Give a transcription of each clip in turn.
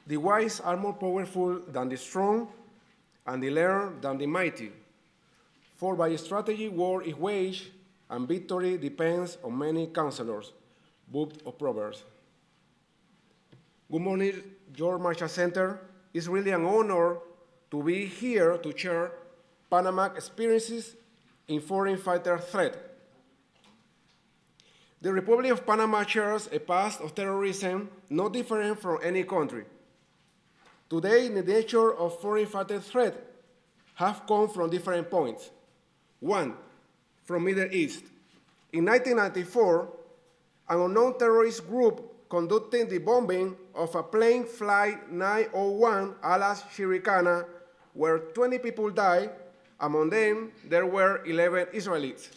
The wise are more powerful than the strong, and the learned than the mighty. For by strategy war is waged, and victory depends on many counselors. Book of Proverbs. Good morning, George Marshall Center. It's really an honor to be here to share Panama experiences in foreign fighter threat. The Republic of Panama shares a past of terrorism no different from any country. Today, the nature of foreign fighter threat have come from different points. One, from Middle East. In 1994, an unknown terrorist group conducting the bombing of a plane flight 901 Alas Shirikana, where 20 people died. Among them, there were 11 Israelis.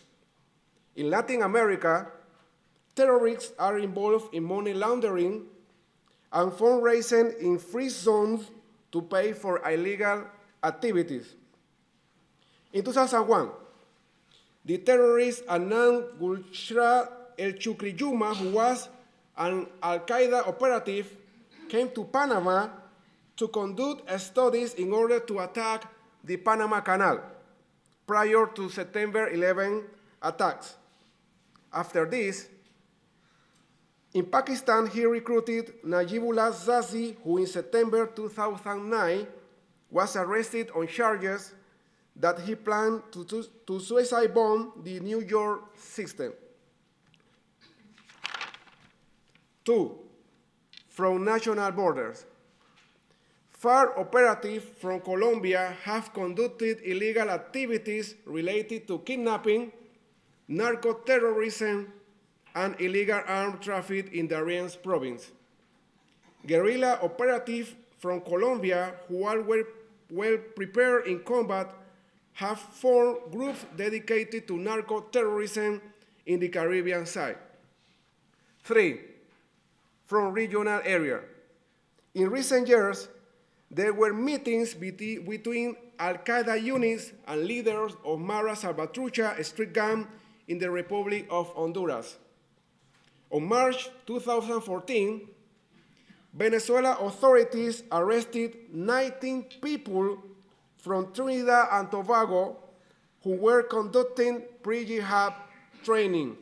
In Latin America, terrorists are involved in money laundering and fundraising in free zones to pay for illegal activities. In 2001, the terrorist Anand Gulshra El-Chukriyuma, who was an Al-Qaeda operative, came to Panama to conduct studies in order to attack the Panama Canal prior to September 11 attacks. After this, in Pakistan, he recruited Najibullah Zazi, who in September 2009 was arrested on charges that he planned to suicide bomb the New York system. 2, from national borders. FARC operatives from Colombia have conducted illegal activities related to kidnapping, narco-terrorism, and illegal arms traffic in Darien province. Guerrilla operatives from Colombia, who are well prepared in combat, have formed groups dedicated to narco-terrorism in the Caribbean side. 3, from regional area. In recent years, there were meetings between Al-Qaeda units and leaders of Mara Salvatrucha street gang in the Republic of Honduras. On March 2014, Venezuela authorities arrested 19 people from Trinidad and Tobago who were conducting pre-jihad training.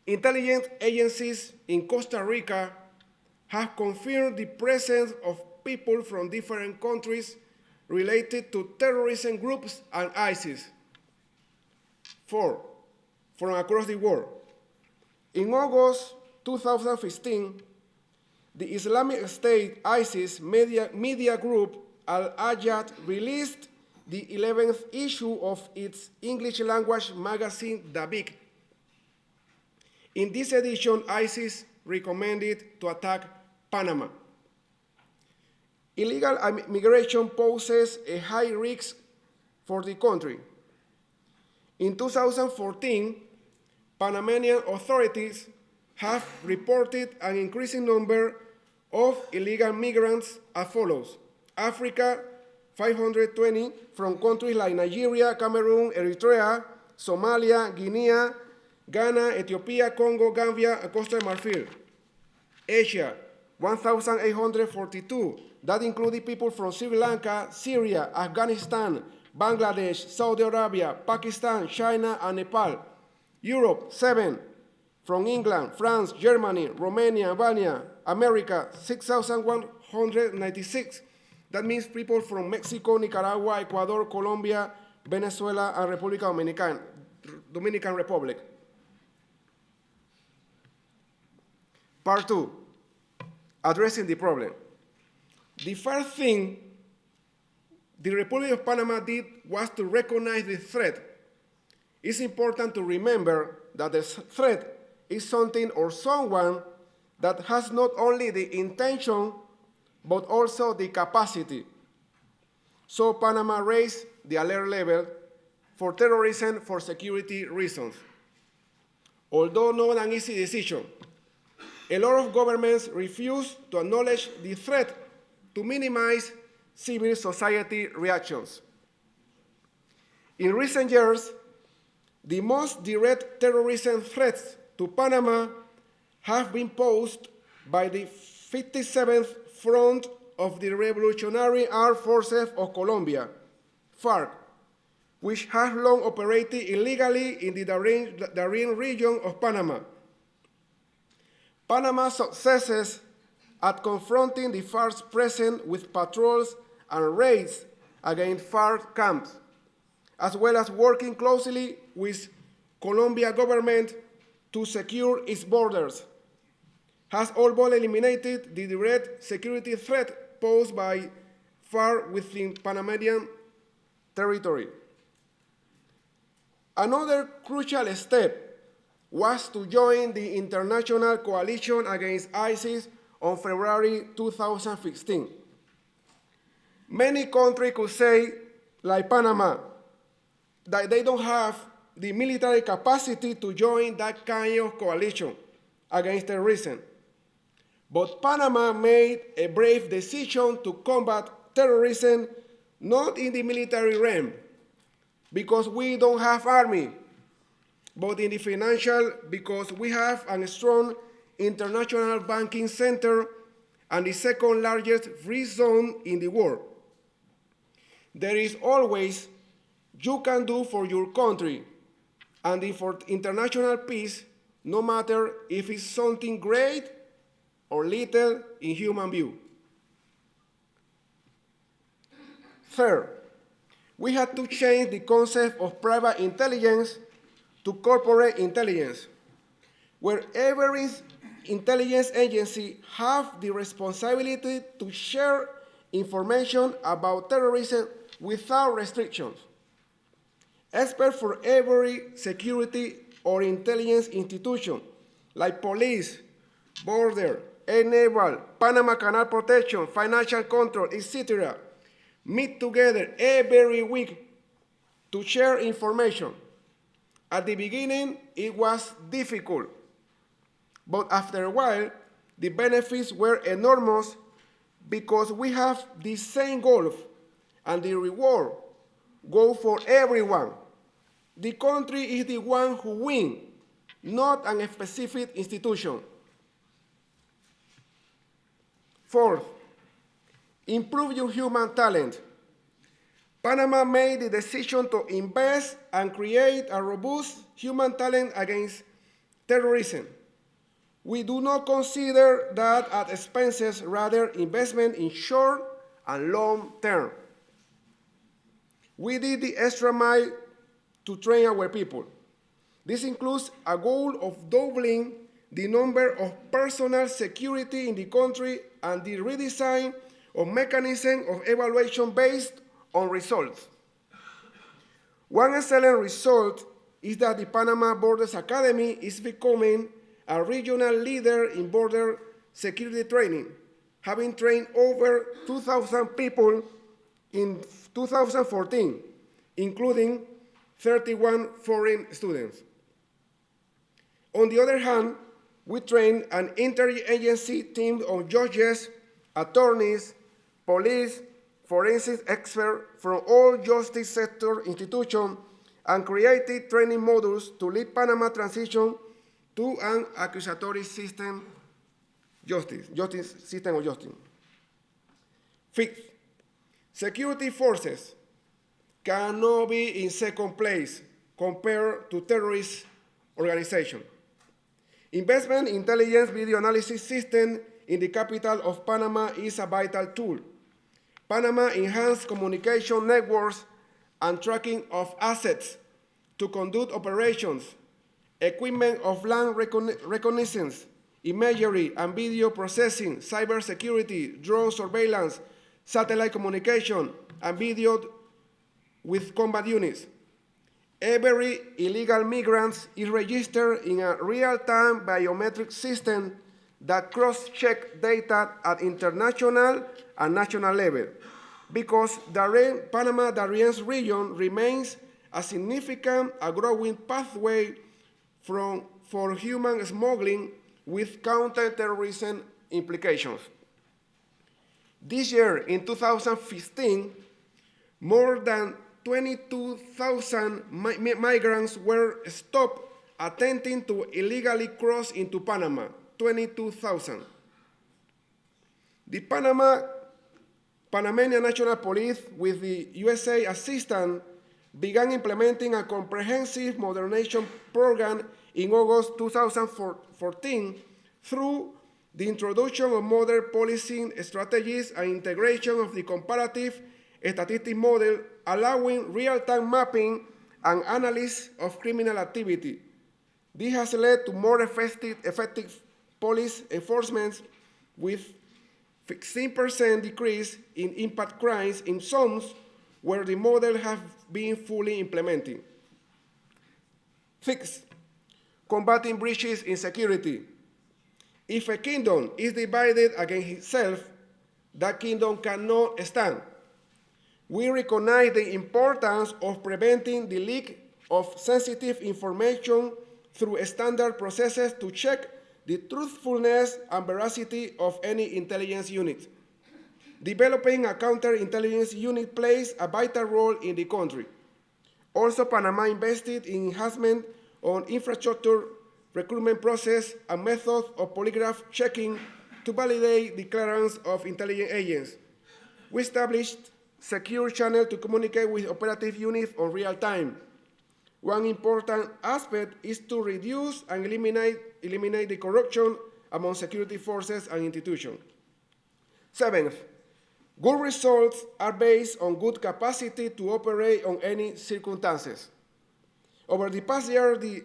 Intelligence agencies in Costa Rica have confirmed the presence of people from different countries related to terrorism groups and ISIS. 4, from across the world. In August 2015, the Islamic State ISIS media group Al-Ajad released the 11th issue of its English language magazine, Dabiq. In this edition, ISIS recommended to attack Panama. Illegal migration poses a high risk for the country. In 2014, Panamanian authorities have reported an increasing number of illegal migrants as follows. Africa, 520 from countries like Nigeria, Cameroon, Eritrea, Somalia, Guinea, Ghana, Ethiopia, Congo, Gambia, and Costa de Marfil. Asia, 1,842. That included people from Sri Lanka, Syria, Afghanistan, Bangladesh, Saudi Arabia, Pakistan, China, and Nepal. Europe, 7. From England, France, Germany, Romania, Albania. America, 6,196. That means people from Mexico, Nicaragua, Ecuador, Colombia, Venezuela, and Dominican Republic. Part 2, addressing the problem. The first thing the Republic of Panama did was to recognize the threat. It's important to remember that the threat is something or someone that has not only the intention, but also the capacity. So Panama raised the alert level for terrorism for security reasons. Although not an easy decision, a lot of governments refuse to acknowledge the threat to minimize civil society reactions. In recent years, the most direct terrorism threats to Panama have been posed by the 57th Front of the Revolutionary Armed Forces of Colombia, FARC, which has long operated illegally in the Darien region of Panama. Panama's successes at confronting the FARC's presence with patrols and raids against FARC camps, as well as working closely with Colombia government to secure its borders, has all but eliminated the direct security threat posed by FARC within Panamanian territory. Another crucial step was to join the international coalition against ISIS on February 2015. Many countries could say, like Panama, that they don't have the military capacity to join that kind of coalition against terrorism. But Panama made a brave decision to combat terrorism not in the military realm, because we don't have army, but in the financial, because we have a strong international banking center and the second largest free zone in the world. There is always you can do for your country and for international peace, no matter if it's something great or little in human view. Third, we had to change the concept of private intelligence to corporate intelligence, where every intelligence agency has the responsibility to share information about terrorism without restrictions. Experts for every security or intelligence institution, like police, border, Naval, Panama Canal Protection, financial control, etc., meet together every week to share information. At the beginning, it was difficult, but after a while, the benefits were enormous because we have the same goal, and the reward goes for everyone. The country is the one who wins, not a specific institution. Fourth, improve your human talent. Panama made the decision to invest and create a robust human talent against terrorism. We do not consider that at expenses, rather investment in short and long term. We did the extra mile to train our people. This includes a goal of doubling the number of personnel security in the country and the redesign of mechanism of evaluation based on results. One excellent result is that the Panama Borders Academy is becoming a regional leader in border security training, having trained over 2,000 people in 2014, including 31 foreign students. On the other hand, we trained an interagency team of judges, attorneys, police, forensic experts from all justice sector institutions, and created training modules to lead Panama transition to an accusatory system system of justice. Fifth, security forces cannot be in second place compared to terrorist organizations. Investment in intelligence video analysis system in the capital of Panama is a vital tool. Panama enhanced communication networks and tracking of assets to conduct operations, equipment of land reconnaissance, imagery and video processing, cybersecurity, drone surveillance, satellite communication, and video with combat units. Every illegal migrant is registered in a real-time biometric system that cross-checks data at international and national level, because Panama-Darien's region remains a significant and growing pathway for human smuggling with counterterrorism implications. This year, in 2015, more than 22,000 migrants were stopped attempting to illegally cross into Panama, 22,000. The Panamanian National Police, with the USA assistance, began implementing a comprehensive modernization program in August 2014 through the introduction of modern policing strategies and integration of the comparative statistic model, allowing real-time mapping and analysis of criminal activity. This has led to more effective police enforcement, with 16% decrease in impact crimes in zones where the model has been fully implemented. 6, combating breaches in security. If a kingdom is divided against itself, that kingdom cannot stand. We recognize the importance of preventing the leak of sensitive information through standard processes to check the truthfulness and veracity of any intelligence unit. Developing a counterintelligence unit plays a vital role in the country. Also, Panama invested in enhancement on infrastructure, recruitment process, and methods of polygraph checking to validate the clearance of intelligence agents. We established secure channels to communicate with operative units on real time. One important aspect is to reduce and eliminate the corruption among security forces and institutions. 7th, good results are based on good capacity to operate on any circumstances. Over the past year, the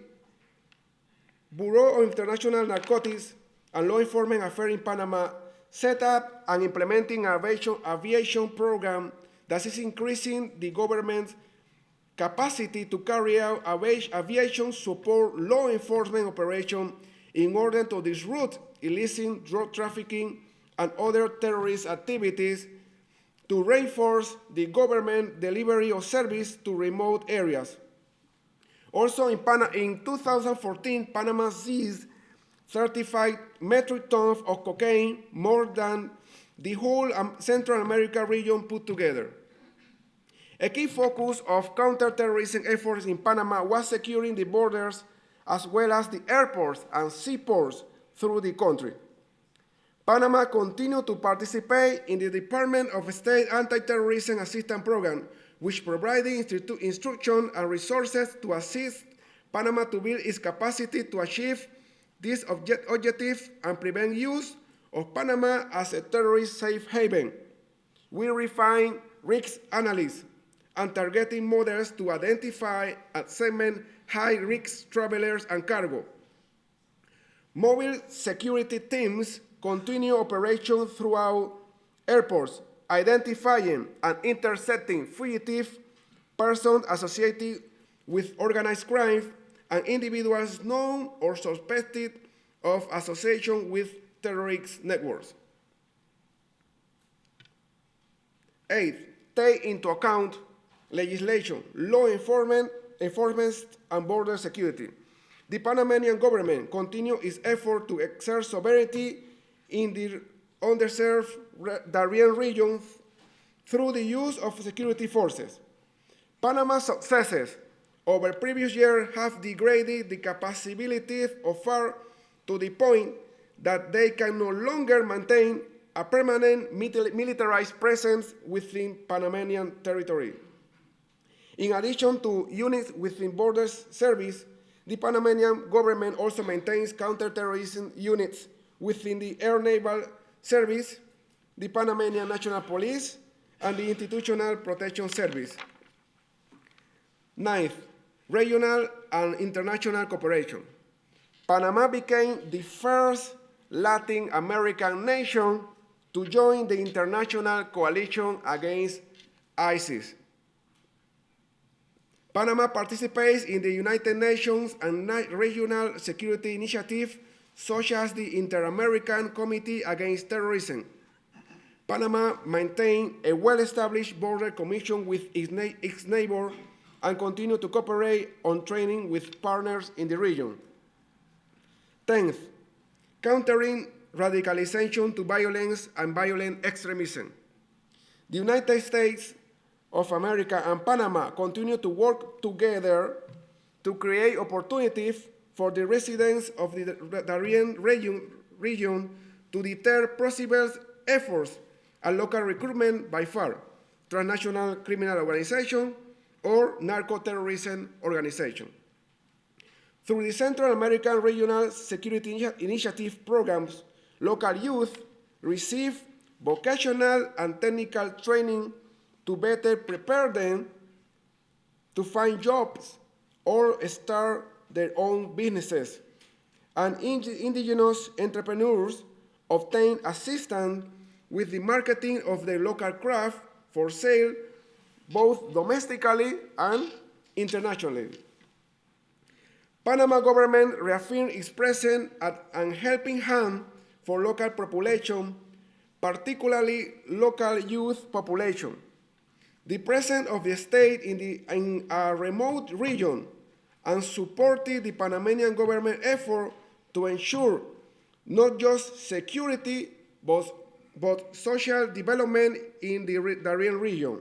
Bureau of International Narcotics and Law Enforcement Affairs in Panama set up and implementing an aviation program that is increasing the government's capacity to carry out aviation support law enforcement operations in order to disrupt illicit drug trafficking and other terrorist activities, to reinforce the government delivery of service to remote areas. Also, in 2014, Panama seized 35 metric tons of cocaine, more than the whole Central America region put together. A key focus of counterterrorism efforts in Panama was securing the borders as well as the airports and seaports through the country. Panama continued to participate in the Department of State Anti-Terrorism Assistance Program, which provided instruction and resources to assist Panama to build its capacity to achieve this objective and prevent use of Panama as a terrorist safe haven. We refine risk analysis and targeting models to identify and segment high-risk travelers and cargo. Mobile security teams continue operations throughout airports, identifying and intercepting fugitive persons associated with organized crime and individuals known or suspected of association with terrorist networks. 8, take into account legislation, law enforcement, and border security. The Panamanian government continues its effort to exert sovereignty in the underserved Darien region through the use of security forces. Panama's successes over previous years have degraded the capabilities of FARC to the point that they can no longer maintain a permanent militarized presence within Panamanian territory. In addition to units within Borders Service, the Panamanian government also maintains counterterrorism units within the Air Naval Service, the Panamanian National Police, and the Institutional Protection Service. 9th, regional and international cooperation. Panama became the first Latin American nation to join the international coalition against ISIS. Panama participates in the United Nations and regional security initiatives such as the Inter-American Committee Against Terrorism. Panama maintains a well-established border commission with its neighbor and continues to cooperate on training with partners in the region. 10th, countering radicalization to violence and violent extremism. The United States of America and Panama continue to work together to create opportunities for the residents of the Darien region to deter possible efforts at local recruitment by far, transnational criminal organization, or narco-terrorism organization. Through the Central American Regional Security Initiative programs, local youth receive vocational and technical training to better prepare them to find jobs or start their own businesses. And indigenous entrepreneurs obtain assistance with the marketing of their local craft for sale, both domestically and internationally. Panama government reaffirms its presence and helping hand for local population, particularly local youth population. The presence of the state in a remote region and supported the Panamanian government effort to ensure not just security, but social development in the Darien region.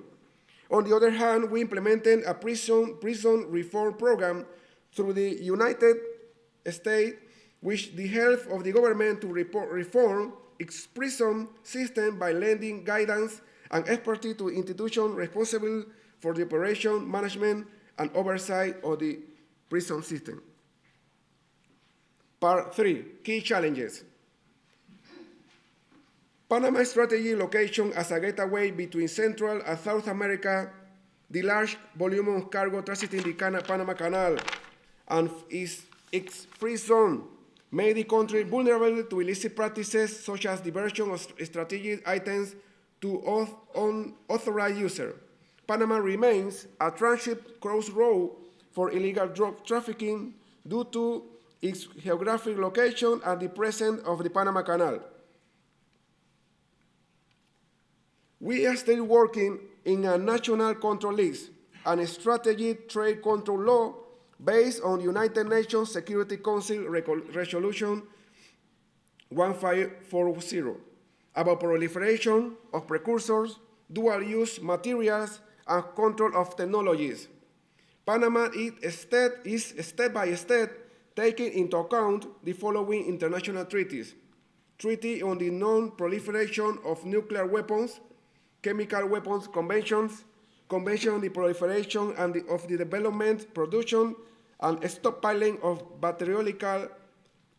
On the other hand, we implemented a prison reform program through the United States, with the help of the government to reform its prison system by lending guidance and expertise to institutions responsible for the operation, management, and oversight of the prison system. Part 3, key challenges. Panama's strategic location as a gateway between Central and South America, the large volume of cargo transiting the Panama Canal, and its free zone made the country vulnerable to illicit practices such as diversion of strategic items to unauthorized users. Panama remains a transit crossroad for illegal drug trafficking due to its geographic location and the presence of the Panama Canal. We are still working in a national control list and a strategic trade control law based on United Nations Security Council Resolution 1540 about proliferation of precursors, dual-use materials, and control of technologies. Panama is step by step taking into account the following international treaties: Treaty on the Non-Proliferation of Nuclear Weapons, Chemical Weapons Conventions, Convention on the Proliferation and of the Development, Production, and Stockpiling of Bacteriological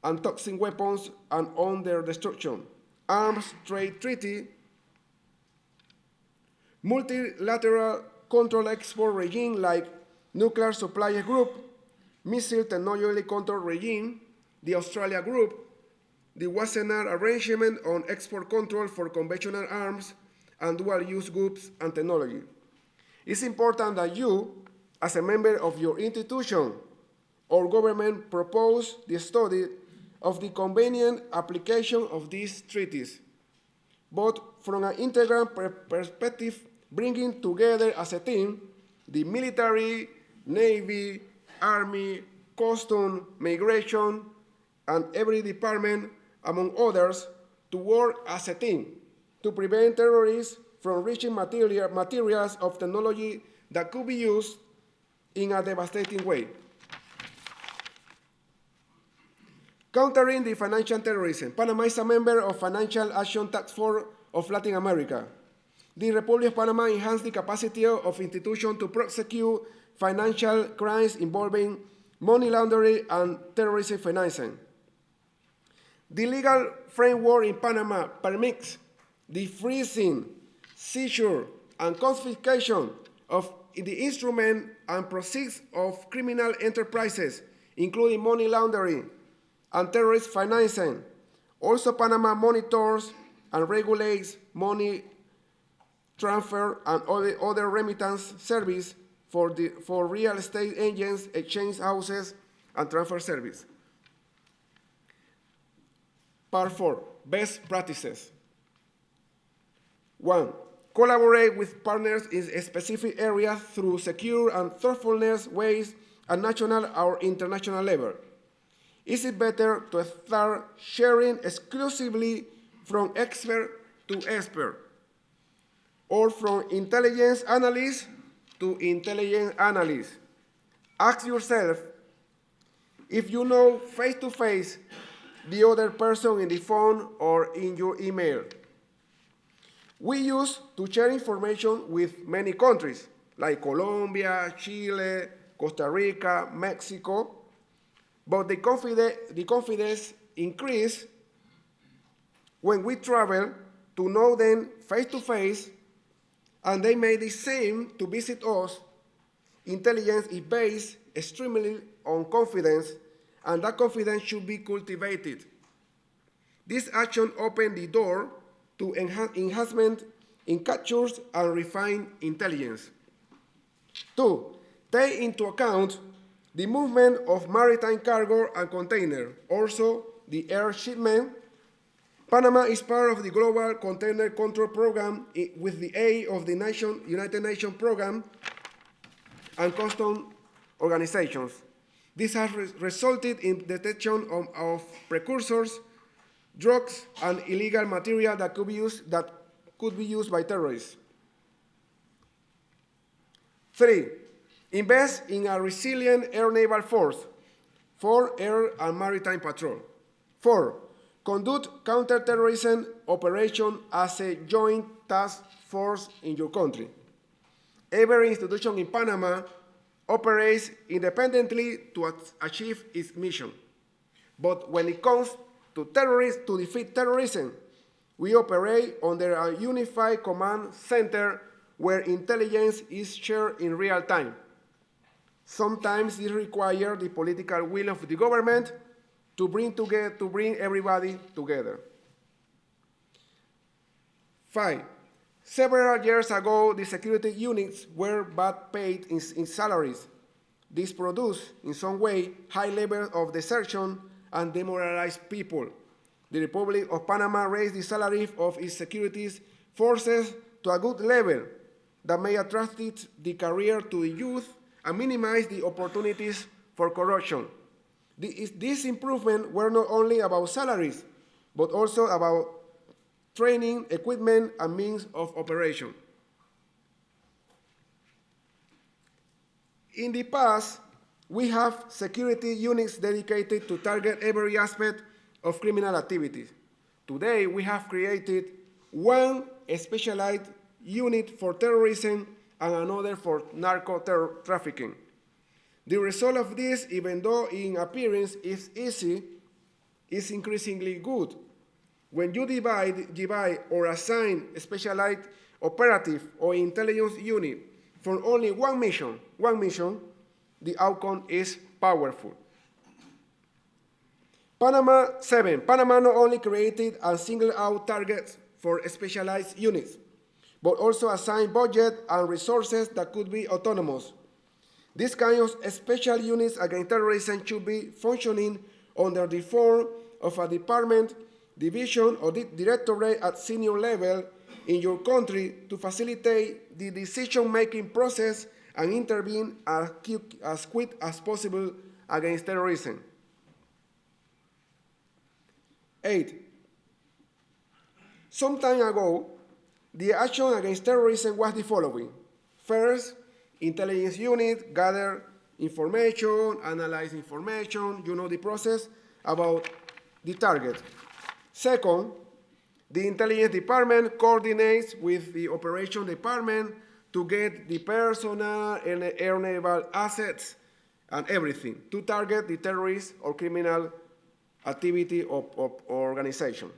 and Toxic Weapons and on their destruction, Arms Trade Treaty, Multilateral Control Export Regime like Nuclear Suppliers Group, Missile Technology Control Regime, the Australia Group, the Wassenaar Arrangement on Export Control for Conventional Arms and Dual-Use Goods and Technology. It's important that you, as a member of your institution or government, propose the study of the convenient application of these treaties, but from an integral perspective, bringing together as a team the military, Navy, Army, Customs, Migration, and every department, among others, to work as a team to prevent terrorists from reaching materials of technology that could be used in a devastating way. Countering the financial terrorism. Panama is a member of Financial Action Task Force of Latin America. The Republic of Panama enhanced the capacity of institutions to prosecute financial crimes involving money laundering and terrorism financing. The legal framework in Panama permits the freezing, seizure, and confiscation of the instrument and proceeds of criminal enterprises, including money laundering and terrorist financing. Also, Panama monitors and regulates money transfer and other remittance service for real estate agents, exchange houses, and transfer service. Part 4, best practices. 1. Collaborate with partners in specific areas through secure and thoughtfulness ways at national or international level. Is it better to start sharing exclusively from expert to expert, or from intelligence analyst to intelligence analyst? Ask yourself if you know face-to-face the other person in the phone or in your email. We used to share information with many countries, like Colombia, Chile, Costa Rica, Mexico, but the confidence increased when we traveled to know them face-to-face, and they made the same to visit us. Intelligence is based extremely on confidence, and that confidence should be cultivated. This action opened the door to enhancement in captures and refined intelligence. 2, take into account the movement of maritime cargo and container, also the air shipment. Panama is part of the Global Container Control Program with the aid of the United Nations Program and custom organizations. This has resulted in detection of precursors, drugs, and illegal material that could be used by terrorists. 3, invest in a resilient air naval force for air and maritime patrol. 4, conduct counterterrorism operation as a joint task force in your country. Every institution in Panama operates independently to achieve its mission. But when it comes to defeat terrorism, we operate under a unified command center where intelligence is shared in real time. Sometimes it requires the political will of the government to bring everybody together. 5, several years ago, the security units were bad paid in salaries. This produced, in some way, high levels of desertion and demoralized people. The Republic of Panama raised the salary of its security forces to a good level that may attract the career to the youth and minimize the opportunities for corruption. These improvements were not only about salaries, but also about training, equipment, and means of operation. In the past, we have security units dedicated to target every aspect of criminal activities. Today, we have created one specialized unit for terrorism and another for narco-trafficking. The result of this, even though in appearance is easy, is increasingly good. When you divide or assign a specialized operative or intelligence unit for only one mission, the outcome is powerful. 7, Panama not only created and singled out targets for specialized units, but also assigned budget and resources that could be autonomous. This kind of special units against terrorism should be functioning under the form of a department, division, or directorate at senior level in your country to facilitate the decision-making process and intervene as quick as possible against terrorism. 8, some time ago, the action against terrorism was the following. First, intelligence unit gather information, analyze information, you know the process about the target. Second, the intelligence department coordinates with the operation department to get the personnel and air naval assets and everything to target the terrorist or criminal activity of organization.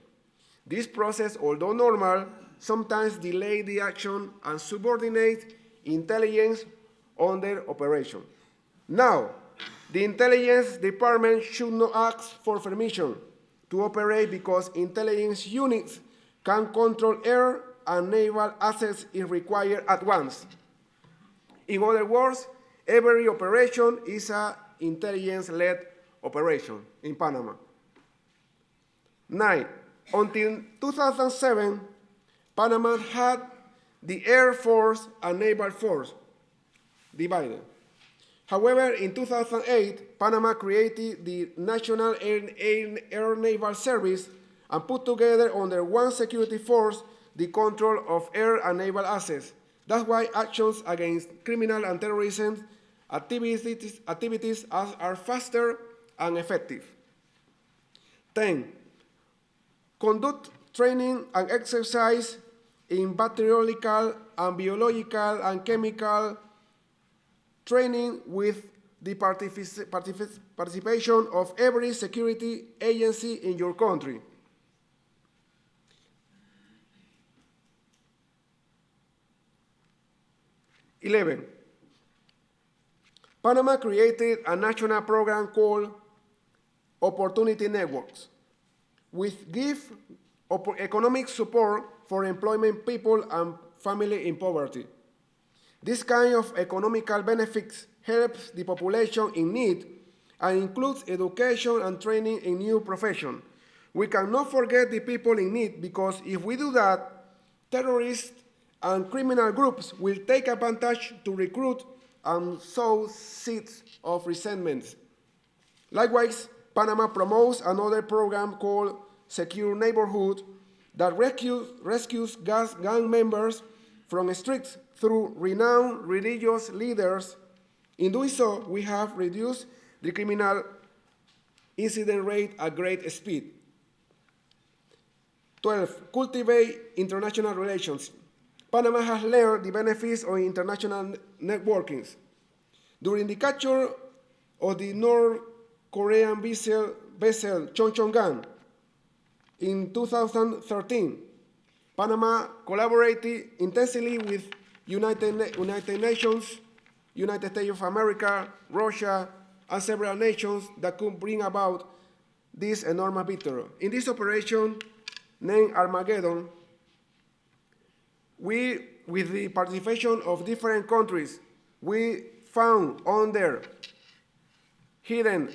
This process, although normal, sometimes delays the action and subordinates intelligence under operation. Now, the intelligence department should not ask for permission to operate because intelligence units can control air and naval assets if required at once. In other words, every operation is an intelligence-led operation in Panama. 9, until 2007, Panama had the Air Force and Naval Force divided. However, in 2008, Panama created the National Air Naval Service and put together under one security force the control of air and naval assets. That's why actions against criminal and terrorism activities are faster and effective. 10, conduct training and exercise in bacteriological and biological and chemical training with the participation of every security agency in your country. Eleven, Panama created a national program called Opportunity Networks, which give economic support for employment people and family in poverty. This kind of economical benefits helps the population in need and includes education and training in new professions. We cannot forget the people in need because if we do that, terrorists and criminal groups will take advantage to recruit and sow seeds of resentment. Likewise, Panama promotes another program called Secure Neighborhood that rescues gang members from streets through renowned religious leaders. In doing so, we have reduced the criminal incident rate at great speed. 12, cultivate international relations. Panama has learned the benefits of international networking. During the capture of the North Korean vessel Chongchongan in 2013, Panama collaborated intensely with United Nations, United States of America, Russia, and several nations that could bring about this enormous victory. In this operation, named Armageddon, we, with the participation of different countries, we found hidden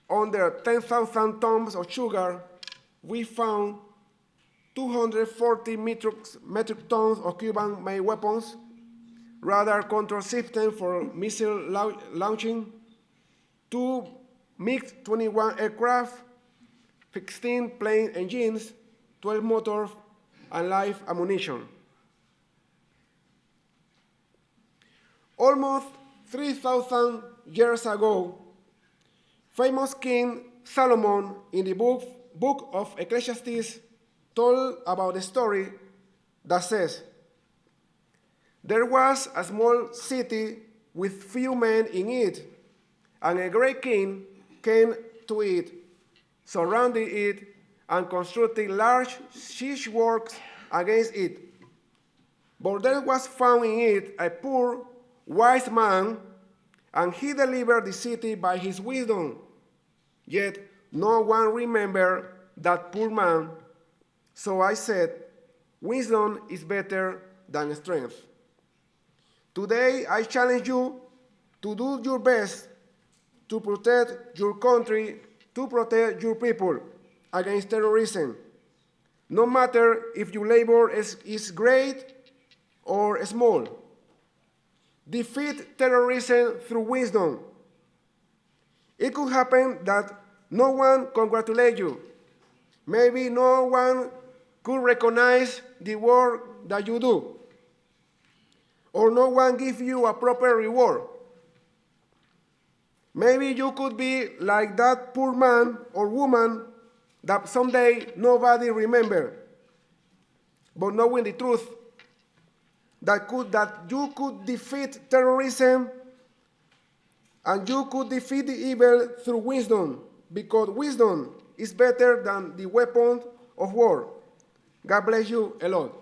under 10,000 tons of sugar, we found 240 metric tons of Cuban-made weapons, radar control system for missile launching, 2 MiG-21 aircraft, 16 plane engines, 12 motors, and live ammunition. Almost 3,000 years ago, famous King Solomon in the book of Ecclesiastes told about a story that says, there was a small city with few men in it, and a great king came to it, surrounded it, and constructed large siege works against it. But there was found in it a poor, wise man, and he delivered the city by his wisdom. Yet no one remembered that poor man. So I said, wisdom is better than strength. Today I challenge you to do your best to protect your country, to protect your people against terrorism. No matter if your labor is great or small. Defeat terrorism through wisdom. It could happen that no one congratulates you. Maybe no one could recognize the work that you do. Or no one gives you a proper reward. Maybe you could be like that poor man or woman that someday nobody remembers. But knowing the truth, that you could defeat terrorism and you could defeat the evil through wisdom, because wisdom is better than the weapon of war. God bless you a lot.